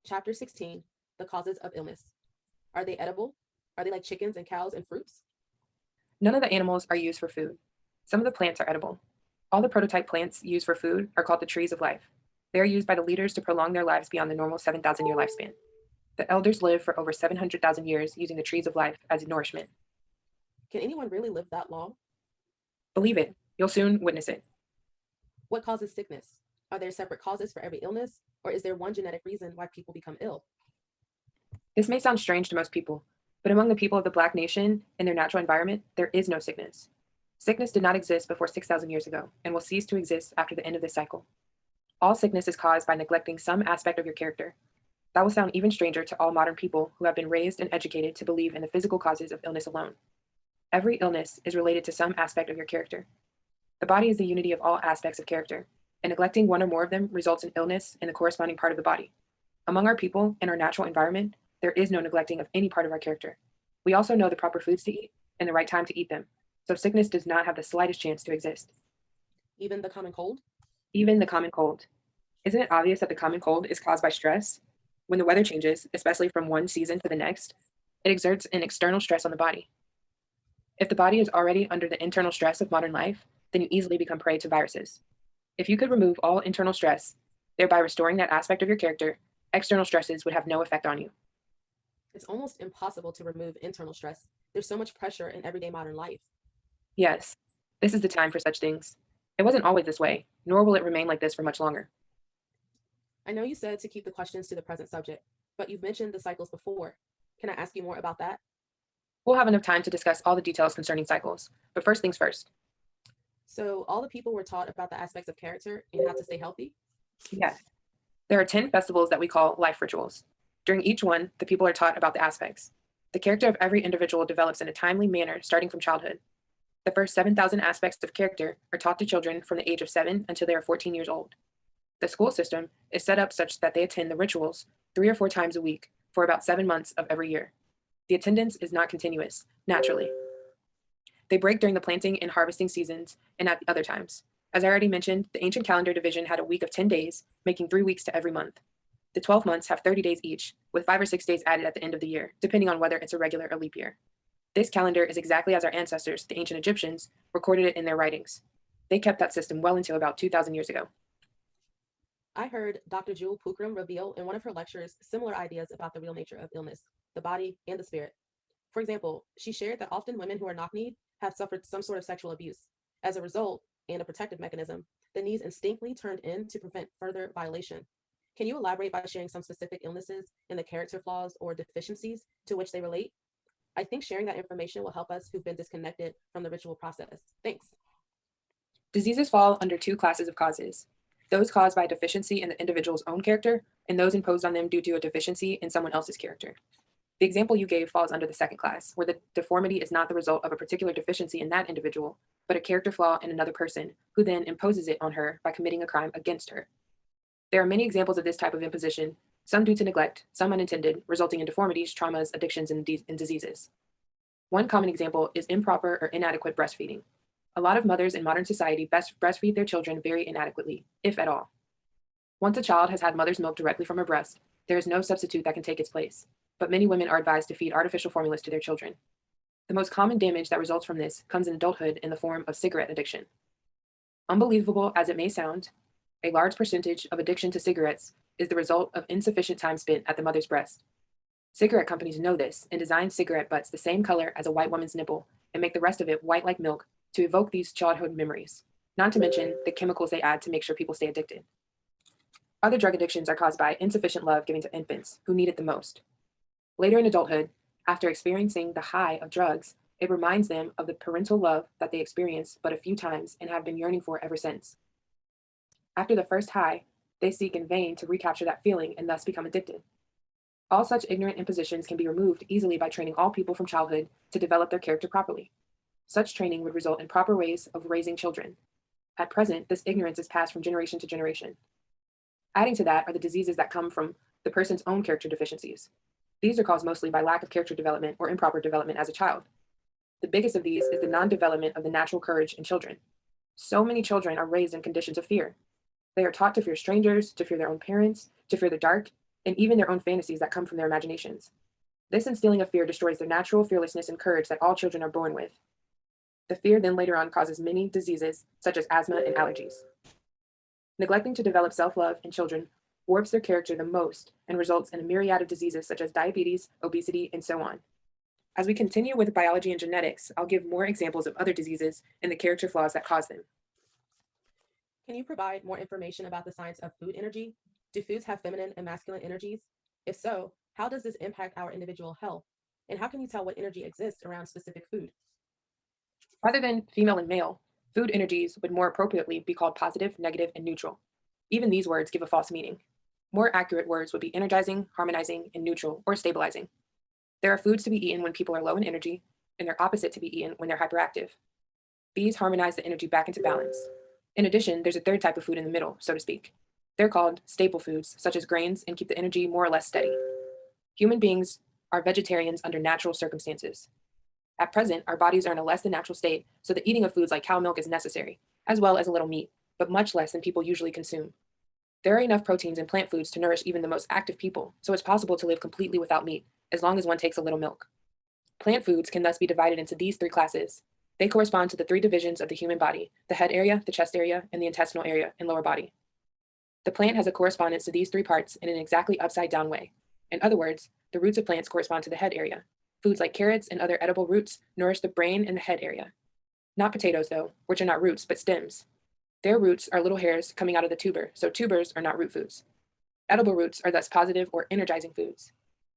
Chapter 16, The Causes of Illness. Are they edible? Are they like chickens and cows and fruits? None of the animals are used for food. Some of the plants are edible. All the prototype plants used for food are called the trees of life. They are used by the leaders to prolong their lives beyond the normal 7,000-year lifespan. The elders live for over 700,000 years using the trees of life as nourishment. Can anyone really live that long? Believe it, you'll soon witness it. What causes sickness? Are there separate causes for every illness, or is there one genetic reason why people become ill? This may sound strange to most people, but among the people of the Black nation in their natural environment, there is no sickness. Sickness did not exist before 6,000 years ago and will cease to exist after the end of this cycle. All sickness is caused by neglecting some aspect of your character. That will sound even stranger to all modern people who have been raised and educated to believe in the physical causes of illness alone. Every illness is related to some aspect of your character. The body is the unity of all aspects of character, and neglecting one or more of them results in illness in the corresponding part of the body. Among our people in our natural environment, there is no neglecting of any part of our character. We also know the proper foods to eat and the right time to eat them, so sickness does not have the slightest chance to exist. Even the common cold? Even the common cold. Isn't it obvious that the common cold is caused by stress? When the weather changes, especially from one season to the next, it exerts an external stress on the body. If the body is already under the internal stress of modern life, then you easily become prey to viruses. If you could remove all internal stress, thereby restoring that aspect of your character, external stresses would have no effect on you. It's almost impossible to remove internal stress. There's so much pressure in everyday modern life. Yes, this is the time for such things. It wasn't always this way, nor will it remain like this for much longer. I know you said to keep the questions to the present subject, but you've mentioned the cycles before. Can I ask you more about that? We'll have enough time to discuss all the details concerning cycles, but first things first. So, all the people were taught about the aspects of character and how to stay healthy? Yes, there are 10 festivals that we call life rituals. During each one, the people are taught about the aspects. The character of every individual develops in a timely manner starting from childhood. The first 7,000 aspects of character are taught to children from the age of 7 until they are 14 years old. The school system is set up such that they attend the rituals 3 or 4 times a week for about 7 months of every year. The attendance is not continuous, naturally. They break during the planting and harvesting seasons and at the other times. As I already mentioned, the ancient calendar division had a week of 10 days, making 3 weeks to every month. The 12 months have 30 days each, with 5 or 6 days added at the end of the year, depending on whether it's a regular or leap year. This calendar is exactly as our ancestors, the ancient Egyptians, recorded it in their writings. They kept that system well until about 2,000 years ago. I heard Dr. Jewel Pookrum reveal in one of her lectures similar ideas about the real nature of illness, the body, and the spirit. For example, she shared that often women who are knock-kneed have suffered some sort of sexual abuse. As a result, and a protective mechanism, the knees instinctively turned in to prevent further violation. Can you elaborate by sharing some specific illnesses and the character flaws or deficiencies to which they relate? I think sharing that information will help us who've been disconnected from the ritual process. Thanks. Diseases fall under 2 classes of causes: those caused by a deficiency in the individual's own character, and those imposed on them due to a deficiency in someone else's character. The example you gave falls under the second class, where the deformity is not the result of a particular deficiency in that individual, but a character flaw in another person, who then imposes it on her by committing a crime against her. There are many examples of this type of imposition, some due to neglect, some unintended, resulting in deformities, traumas, addictions, and diseases. One common example is improper or inadequate breastfeeding. A lot of mothers in modern society breastfeed their children very inadequately, if at all. Once a child has had mother's milk directly from her breast, there is no substitute that can take its place, but many women are advised to feed artificial formulas to their children. The most common damage that results from this comes in adulthood in the form of cigarette addiction. Unbelievable as it may sound, a large percentage of addiction to cigarettes is the result of insufficient time spent at the mother's breast. Cigarette companies know this and design cigarette butts the same color as a white woman's nipple and make the rest of it white like milk to evoke these childhood memories, not to mention the chemicals they add to make sure people stay addicted. Other drug addictions are caused by insufficient love given to infants who need it the most. Later in adulthood, after experiencing the high of drugs, it reminds them of the parental love that they experienced but a few times and have been yearning for ever since. After the first high, they seek in vain to recapture that feeling and thus become addicted. All such ignorant impositions can be removed easily by training all people from childhood to develop their character properly. Such training would result in proper ways of raising children. At present, this ignorance is passed from generation to generation. Adding to that are the diseases that come from the person's own character deficiencies. These are caused mostly by lack of character development or improper development as a child. The biggest of these is the non-development of the natural courage in children. So many children are raised in conditions of fear. They are taught to fear strangers, to fear their own parents, to fear the dark, and even their own fantasies that come from their imaginations. This instilling of fear destroys the natural fearlessness and courage that all children are born with. The fear then later on causes many diseases, such as asthma and allergies. Neglecting to develop self-love in children warps their character the most and results in a myriad of diseases such as diabetes, obesity, and so on. As we continue with biology and genetics, I'll give more examples of other diseases and the character flaws that cause them. Can you provide more information about the science of food energy? Do foods have feminine and masculine energies? If so, how does this impact our individual health? And how can you tell what energy exists around specific food? Rather than female and male, food energies would more appropriately be called positive, negative, and neutral. Even these words give a false meaning. More accurate words would be energizing, harmonizing, and neutral, or stabilizing. There are foods to be eaten when people are low in energy, and they're opposite to be eaten when they're hyperactive. These harmonize the energy back into balance. In addition, there's a third type of food in the middle, so to speak. They're called staple foods, such as grains, and keep the energy more or less steady. Human beings are vegetarians under natural circumstances. At present, our bodies are in a less than natural state, so the eating of foods like cow milk is necessary, as well as a little meat, but much less than people usually consume. There are enough proteins in plant foods to nourish even the most active people, so it's possible to live completely without meat, as long as one takes a little milk. Plant foods can thus be divided into these three classes. They correspond to the three divisions of the human body: the head area, the chest area, and the intestinal area and lower body. The plant has a correspondence to these three parts in an exactly upside down way. In other words, the roots of plants correspond to the head area. Foods like carrots and other edible roots nourish the brain and the head area. Not potatoes, though, which are not roots, but stems. Their roots are little hairs coming out of the tuber, so tubers are not root foods. Edible roots are thus positive or energizing foods.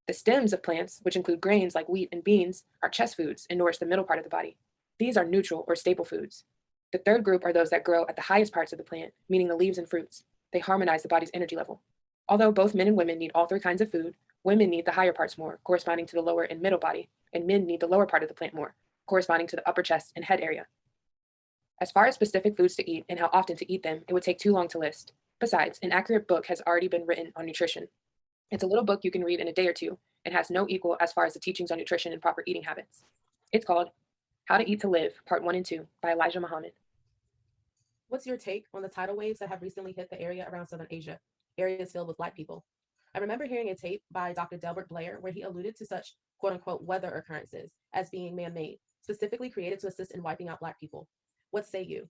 The stems of plants, which include grains like wheat and beans, are chest foods and nourish the middle part of the body. These are neutral or staple foods. The third group are those that grow at the highest parts of the plant, meaning the leaves and fruits. They harmonize the body's energy level. Although both men and women need all three kinds of food, women need the higher parts more, corresponding to the lower and middle body, and men need the lower part of the plant more, corresponding to the upper chest and head area. As far as specific foods to eat and how often to eat them, it would take too long to list. Besides, an accurate book has already been written on nutrition. It's a little book you can read in a day or two and has no equal as far as the teachings on nutrition and proper eating habits. It's called How to Eat to Live, Part 1 and 2 by Elijah Muhammad. What's your take on the tidal waves that have recently hit the area around Southern Asia, areas filled with Black people? I remember hearing a tape by Dr. Delbert Blair where he alluded to such quote unquote weather occurrences as being man made, specifically created to assist in wiping out Black people. What say you?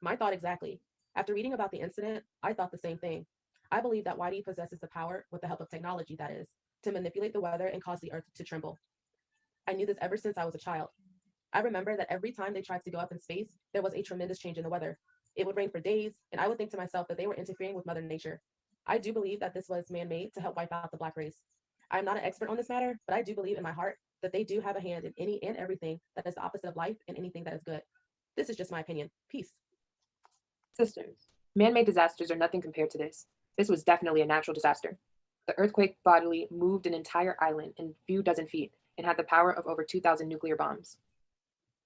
My thought exactly. After reading about the incident, I thought the same thing. I believe that Whitey possesses the power, with the help of technology that is, to manipulate the weather and cause the earth to tremble. I knew this ever since I was a child. I remember that every time they tried to go up in space, there was a tremendous change in the weather. It would rain for days, and I would think to myself that they were interfering with Mother Nature. I do believe that this was man-made to help wipe out the Black race. I am not an expert on this matter, but I do believe in my heart that they do have a hand in any and everything that is the opposite of life and anything that is good. This is just my opinion. Peace. Sisters, man-made disasters are nothing compared to this. This was definitely a natural disaster. The earthquake bodily moved an entire island in a few dozen feet and had the power of over 2,000 nuclear bombs.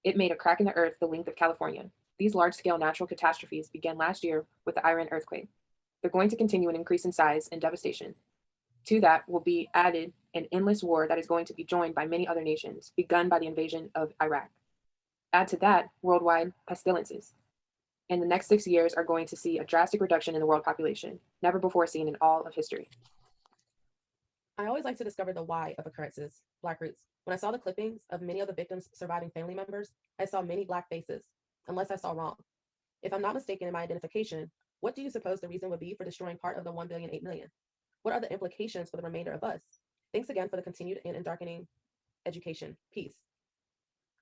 It made a crack in the earth the length of California. These large-scale natural catastrophes began last year with the Iran earthquake. They're going to continue and increase in size and devastation. To that will be added an endless war that is going to be joined by many other nations, begun by the invasion of Iraq. Add to that worldwide pestilences. And the next 6 years are going to see a drastic reduction in the world population, never before seen in all of history. I always like to discover the why of occurrences, Black roots. When I saw the clippings of many of the victims' surviving family members, I saw many Black faces, unless I saw wrong. If I'm not mistaken in my identification, what do you suppose the reason would be for destroying part of the 1,000,000,008,000,000? What are the implications for the remainder of us? Thanks again for the continued and darkening education. Peace.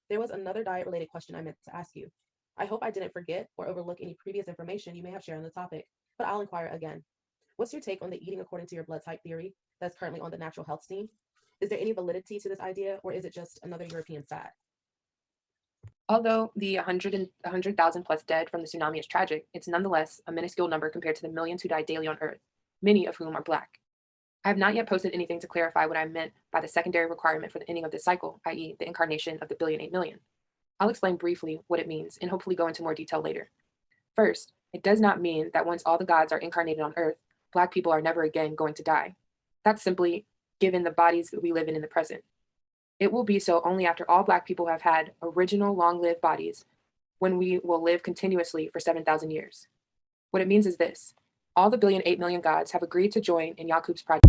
There was another diet-related question I meant to ask you. I hope I didn't forget or overlook any previous information you may have shared on the topic, but I'll inquire again. What's your take on the eating according to your blood type theory that's currently on the natural health scene? Is there any validity to this idea, or is it just another European fad? Although the 100,000 plus dead from the tsunami is tragic, it's nonetheless a minuscule number compared to the millions who die daily on Earth, many of whom are Black. I have not yet posted anything to clarify what I meant by the secondary requirement for the ending of this cycle, i.e., the incarnation of the 1,000,000,008,000,000. I'll explain briefly what it means and hopefully go into more detail later. First, it does not mean that once all the gods are incarnated on Earth, Black people are never again going to die. That's simply given the bodies that we live in the present. It will be so only after all Black people have had original long-lived bodies, when we will live continuously for 7,000 years. What it means is this: All the 1,000,000,008,000,000 gods have agreed to join in Yakub's project.